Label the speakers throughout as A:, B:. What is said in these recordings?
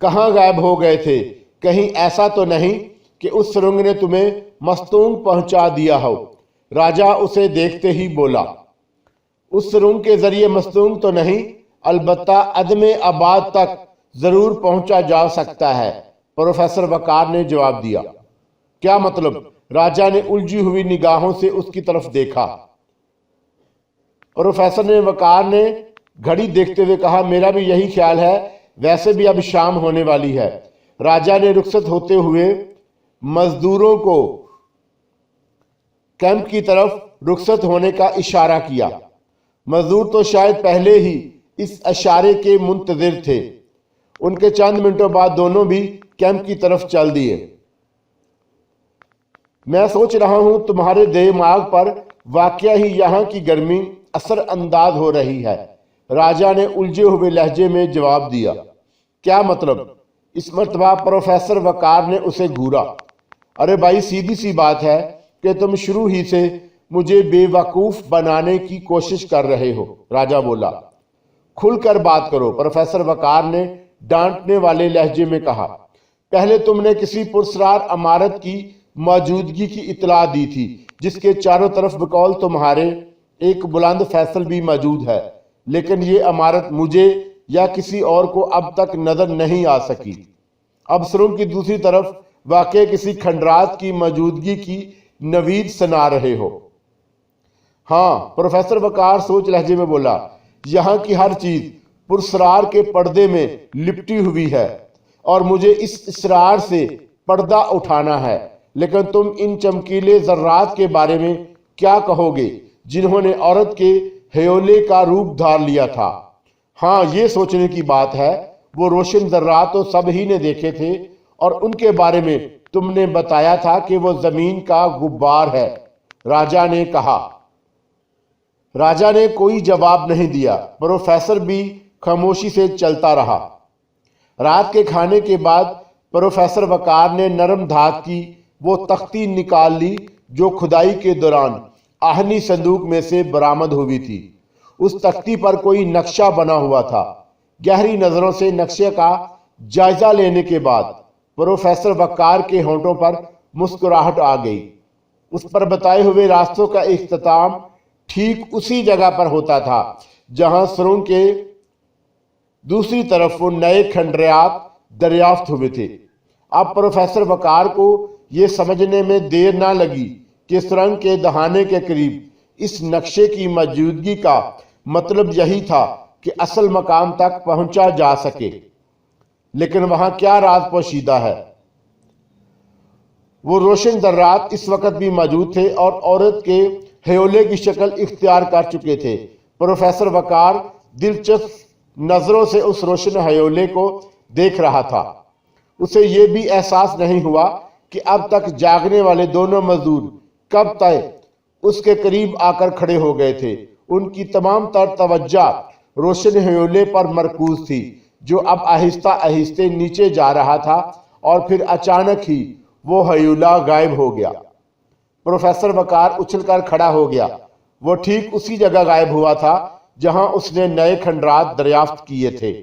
A: کہاں غائب ہو گئے تھے؟ کہیں ایسا تو نہیں کہ اس سرنگ نے تمہیں مستونگ پہنچا دیا ہو؟ راجا اسے دیکھتے ہی بولا، اس سرنگ کے ذریعے مستونگ تو نہیں، البتہ عدم آباد تک ضرور پہنچا جا سکتا ہے، پروفیسر وقار نے جواب دیا۔ کیا مطلب؟ راجا نے الجھی ہوئی نگاہوں سے اس کی طرف دیکھا۔ پروفیسر وقار نے گھڑی دیکھتے ہوئے کہا، میرا بھی یہی خیال ہے، ویسے بھی اب شام ہونے والی ہے۔ راجا نے رخصت ہوتے ہوئے مزدوروں کو کیمپ کی طرف رخصت ہونے کا اشارہ کیا۔ مزدور تو شاید پہلے ہی اس اشارے کے منتظر تھے۔ ان کے چند منٹوں بعد دونوں بھی کیمپ کی طرف چل دیے۔ میں سوچ رہا ہوں تمہارے دماغ پر واقعہ ہی یہاں کی گرمی اثر انداز ہو رہی ہے، راجا نے الجھے ہوئے لہجے میں جواب دیا۔ کیا مطلب؟ اس مرتبہ پروفیسر وقار نے اسے گھورا۔ ارے بھائی، سیدھی سی بات ہے کہ تم شروع ہی سے مجھے بے وقوف بنانے کی کوشش کر رہے ہو، راجا بولا۔ کھل کر بات کرو، پروفیسر وقار نے ڈانٹنے والے لہجے میں کہا۔ پہلے تم نے کسی پرسرار عمارت کی موجودگی کی اطلاع دی تھی، جس کے چاروں طرف بقول تمہارے ایک بلند فیصل بھی موجود ہے، لیکن یہ عمارت مجھے یا کسی اور کو اب تک نظر نہیں آ سکی۔ اب سرنگ کی دوسری طرف واقع کسی کھنڈرات کی موجودگی کی نوید سنا رہے ہو۔ ہاں، پروفیسر وقار سوچ لہجے میں بولا، یہاں کی ہر چیز پرسرار کے پردے میں لپٹی ہوئی ہے اور مجھے اس اسرار سے پردہ اٹھانا ہے، لیکن تم ان چمکیلے ذرات کے بارے میں کیا کہو گے جنہوں نے عورت کے ہیولے کا روپ دھار لیا تھا؟ ہاں، یہ سوچنے کی بات ہے، وہ روشن ذرات تو سب ہی نے دیکھے تھے اور ان کے بارے میں تم نے بتایا تھا کہ وہ زمین کا غبار ہے، راجا نے کہا۔ راجا نے کوئی جواب نہیں دیا۔ پروفیسر بھی خاموشی سے چلتا رہا۔ رات کے کھانے کے بعد پروفیسر وقار نے نرم دھات کی وہ تختی نکال لی جو کھدائی کے دوران آہنی صندوق میں سے برآمد ہوئی تھی۔ اس تختی پر کوئی نقشہ بنا ہوا تھا۔ گہری نظروں سے نقشے کا جائزہ لینے کے بعد پروفیسر وقار کے ہونٹوں پر مسکراہٹ آ گئی۔ اس پر بتائے ہوئے راستوں کا اختتام ٹھیک اسی جگہ پر ہوتا تھا جہاں سرنگ کے دوسری طرف وہ نئے کھنڈرات دریافت ہوئے تھے۔ اب پروفیسر وقار کو یہ سمجھنے میں دیر نہ لگی کہ سرنگ کے دہانے کے قریب اس نقشے کی موجودگی کا مطلب یہی تھا کہ اصل مقام تک پہنچا جا سکے۔ لیکن وہاں کیا راز پوشیدہ ہے؟ وہ روشن ذرات اس وقت بھی موجود تھے اور عورت کے ہیولے کی شکل اختیار کر چکے تھے۔ پروفیسر وقار دلچسپ نظروں سے اس روشن ہیولے کو دیکھ رہا تھا۔ اسے یہ بھی احساس نہیں ہوا کہ اب تک جاگنے والے دونوں مزدور کب تک اس کے قریب آ کر کھڑے ہو گئے تھے۔ ان کی تمام تر توجہ روشن ہیولے پر مرکوز تھی جو اب آہستہ آہستہ نیچے جا رہا تھا اور پھر اچانک ہی وہ ہیولا غائب ہو گیا۔ پروفیسر وقار اچھل کر کھڑا ہو گیا۔ وہ ٹھیک اسی جگہ غائب ہوا تھا جہاں اس نے نئے کھنڈرات دریافت کیے تھے۔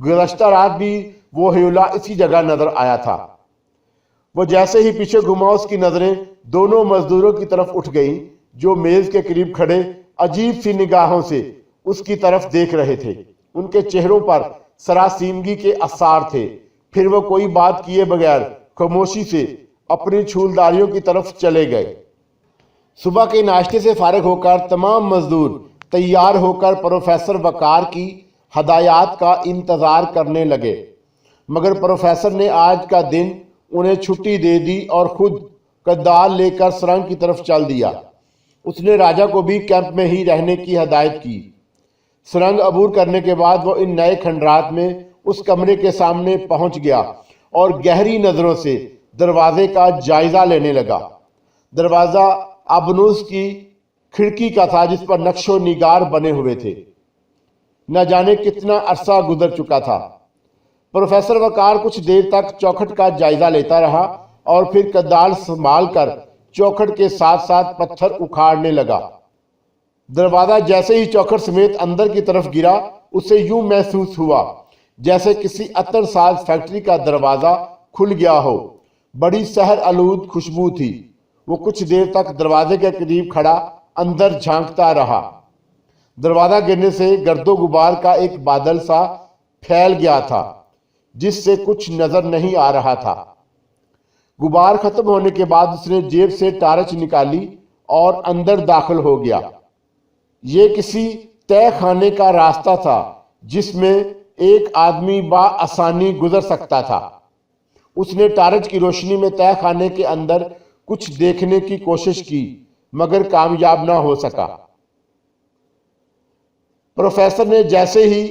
A: گزشتہ رات بھی وہ ہیولا اسی جگہ نظر آیا تھا۔ وہ جیسے ہی پیچھے گھما اس کی نظریں دونوں مزدوروں کی طرف اٹھ گئیں جو میز کے قریب کھڑے عجیب سی نگاہوں سے اس کی طرف دیکھ رہے تھے۔ ان کے چہروں پر سراسیمگی کے آثار تھے۔ پھر وہ کوئی بات کیے بغیر خاموشی سے اپنی چھولداریوں کی طرف چلے گئے۔ صبح کے ناشتے سے فارغ ہو کر تمام مزدور تیار ہو کر پروفیسر وقار کی ہدایات کا انتظار کرنے لگے، مگر پروفیسر نے آج کا دن انہیں چھٹی دے دی اور خود کدال لے کر سرنگ کی طرف چل دیا۔ اس نے راجا کو بھی کیمپ میں ہی رہنے کی ہدایت کی۔ سرنگ عبور کرنے کے بعد وہ ان نئے کھنڈرات میں اس کمرے کے سامنے پہنچ گیا اور گہری نظروں سے دروازے کا جائزہ لینے لگا۔ دروازہ ابنوس کی کھڑکی کا تھا جس پر نقش و نگار بنے ہوئے تھے۔ نہ جانے کتنا عرصہ گزر چکا تھا۔ پروفیسر وقار کچھ دیر تک چوکھٹ کا جائزہ لیتا رہا اور پھر کدال سنبھال کر چوکھٹ کے ساتھ ساتھ پتھر اکھاڑنے لگا۔ دروازہ جیسے ہی چوکھٹ سمیت اندر کی طرف گرا، اسے یوں محسوس ہوا جیسے کسی عطر ساز فیکٹری کا دروازہ کھل گیا ہو۔ بڑی سحر آلود خوشبو تھی۔ وہ کچھ دیر تک دروازے کے قریب کھڑا اندر جھانکتا رہا۔ دروازہ گرنے سے گرد و غبار کا ایک بادل سا پھیل گیا تھا جس سے کچھ نظر نہیں آ رہا تھا۔ غبار ختم ہونے کے بعد اس نے جیب سے ٹارچ نکالی اور اندر داخل ہو گیا۔ یہ کسی تہہ خانے کا راستہ تھا جس میں ایک آدمی بآسانی گزر سکتا تھا۔ اس نے ٹارچ کی روشنی میں تہہ خانے کے اندر کچھ دیکھنے کی کوشش کی مگر کامیاب نہ ہو سکا۔ پروفیسر نے جیسے ہی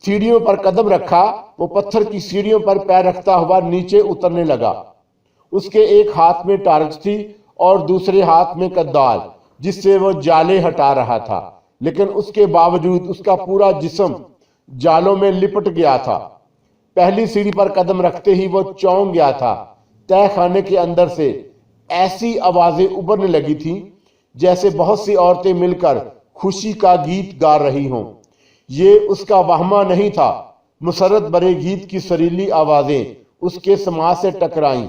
A: سیڑھیوں پر قدم رکھا وہ پتھر کی سیڑھیوں پر پیر رکھتا ہوا نیچے اترنے لگا۔ اس کے ایک ہاتھ میں ٹارچ تھی اور دوسرے ہاتھ میں کدال جس سے وہ جالے ہٹا رہا تھا، لیکن اس کے باوجود اس کا پورا جسم جالوں میں لپٹ گیا تھا۔ پہلی سیڑھی پر قدم رکھتے ہی وہ چونک گیا تھا۔ تہہ خانے کے اندر سے ایسی آوازیں ابھرنے لگی تھیں جیسے بہت سی عورتیں مل کر خوشی کا گیت گا رہی ہوں۔ یہ اس کا وہمہ نہیں تھا۔ مسرت برے گیت کی سریلی آوازیں اس کے سماع سے ٹکرائیں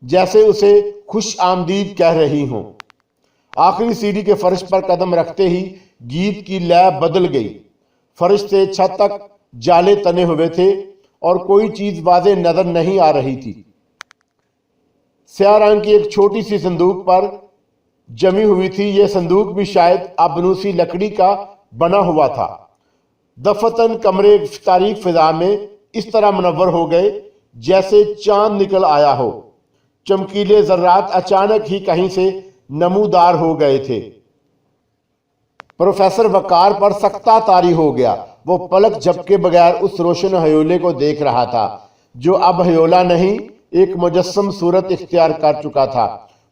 A: جیسے اسے خوش آمدید کہہ رہی ہوں۔ آخری سیڑھی کے فرش پر قدم رکھتے ہی گیت کی لے بدل گئی۔ فرش سے چھت تک جالے تنے ہوئے تھے اور کوئی چیز واضح نظر نہیں آ رہی تھی۔ سیاہ رنگ کی ایک چھوٹی سی صندوق پر جمی ہوئی تھی۔ یہ صندوق بھی شاید آبنوسی لکڑی کا بنا ہوا تھا۔ دفتن کمرے تاریک فضا میں اس طرح منور ہو گئے جیسے چاند نکل آیا ہو۔ چمکیلے ذرات اچانک ہی کہیں سے نمودار ہو گئے تھے۔ پروفیسر وقار پر سکتہ طاری ہو گیا۔ وہ پلک جھپکے بغیر اس روشن ہیولے کو دیکھ رہا تھا جو اب ہیولا نہیں ایک مجسم صورت اختیار کر چکا تھا۔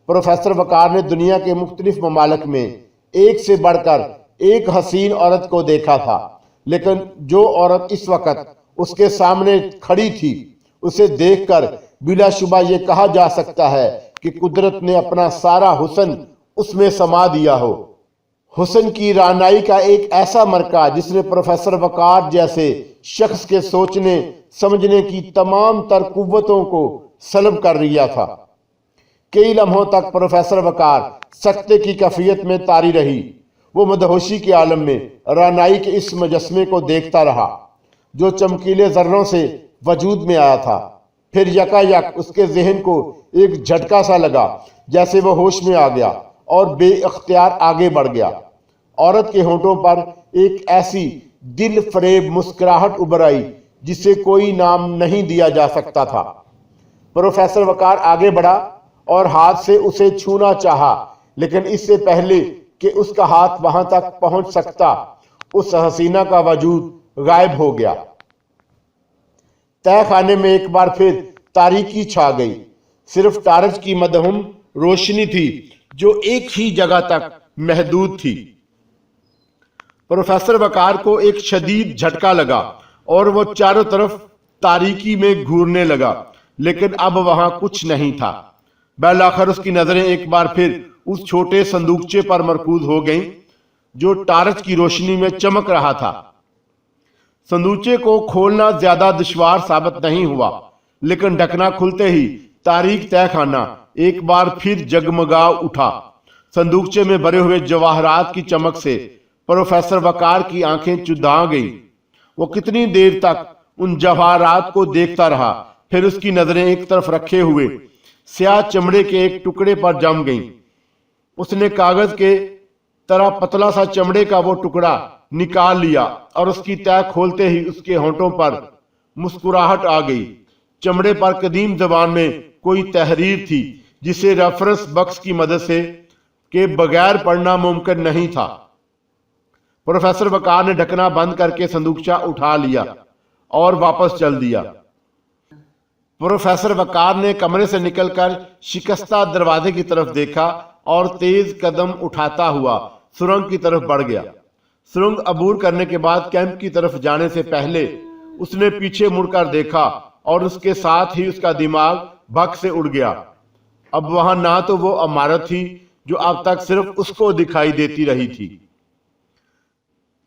A: پروفیسر وقار نے دنیا کے مختلف ممالک میں ایک سے بڑھ کر ایک حسین عورت کو دیکھا تھا، لیکن جو عورت اس وقت اس کے سامنے کھڑی تھی اسے دیکھ کر بلا شبہ یہ کہا جا سکتا ہے کہ قدرت نے اپنا سارا حسن اس میں سما دیا ہو۔ حسن کی رعنائی کا ایک ایسا مرکہ جس نے پروفیسر وقار جیسے شخص کے سوچنے سمجھنے کی تمام تر قوتوں کو سلب کر لیا تھا۔ کئی لمحوں تک پروفیسر وقار سکتے کی کیفیت میں طاری رہی۔ وہ مدہوشی کے عالم میں رعنائی کے اس مجسمے کو دیکھتا رہا جو چمکیلے ذروں سے وجود میں آیا تھا۔ پھر یکا یک اس کے ذہن کو ایک جھٹکا سا لگا جیسے وہ ہوش میں آ گیا اور بے اختیار آگے بڑھ گیا۔ عورت کے ہونٹوں پر ایک ایسی دل فریب مسکراہٹ ابھر آئی جسے کوئی نام نہیں دیا جا سکتا تھا۔ پروفیسر وقار آگے بڑھا اور ہاتھ سے اسے چھونا چاہا، لیکن اس سے پہلے کہ اس کا ہاتھ وہاں تک پہنچ سکتا اس حسینہ کا وجود غائب ہو گیا۔ تہہ خانے میں ایک بار پھر تاریکی چھا گئی۔ صرف ٹارچ کی مدہم روشنی تھی جو ایک ہی جگہ تک محدود تھی۔ پروفیسر وقار کو ایک شدید جھٹکا لگا اور وہ چاروں طرف تاریکی میں گھورنے لگا، لیکن اب وہاں کچھ نہیں تھا۔ بالآخر اس کی نظریں ایک بار پھر اس چھوٹے صندوقچے پر مرکوز ہو گئیں جو ٹارچ کی روشنی میں چمک رہا تھا۔ صندوقچے کو کھولنا زیادہ دشوار ثابت نہیں ہوا، لیکن ڈھکنا کھلتے ہی تاریک تہہ خانہ ایک بار پھر جگمگا اٹھا۔ صندوقچے میں بھرے ہوئے جواہرات کی چمک سے پروفیسر وقار کی آنکھیں چودھا گئیں۔ وہ کتنی دیر تک ان جواہرات کو دیکھتا رہا، پھر اس کی نظریں ایک طرف رکھے ہوئے سیاہ چمڑے کے ایک ٹکڑے پر جم گئیں۔ اس نے کاغذ کے طرح پتلا سا چمڑے کا وہ ٹکڑا نکال لیا اور اس کی تہہ کھولتے ہی اس کے ہونٹوں پر مسکراہٹ آ گئی۔ چمڑے پر قدیم زبان میں کوئی تحریر تھی جسے ریفرنس بکس کی مدد سے کے بغیر پڑھنا ممکن نہیں تھا۔ پروفیسر وقار نے ڈھکنا بند کر کے صندوقچہ اٹھا لیا اور واپس چل دیا۔ پروفیسر وقار نے کمرے سے نکل کر شکستہ دروازے کی طرف دیکھا اور تیز قدم اٹھاتا ہوا سرنگ کی طرف بڑھ گیا۔ سرنگ عبور کرنے کے بعد کیمپ کی طرف جانے سے پہلے اس نے پیچھے مڑ کر دیکھا اور اس کے ساتھ ہی اس کا دماغ بھگ سے اڑ گیا۔ اب وہاں نہ تو وہ عمارت تھی جو اب تک صرف اس کو دکھائی دیتی رہی تھی،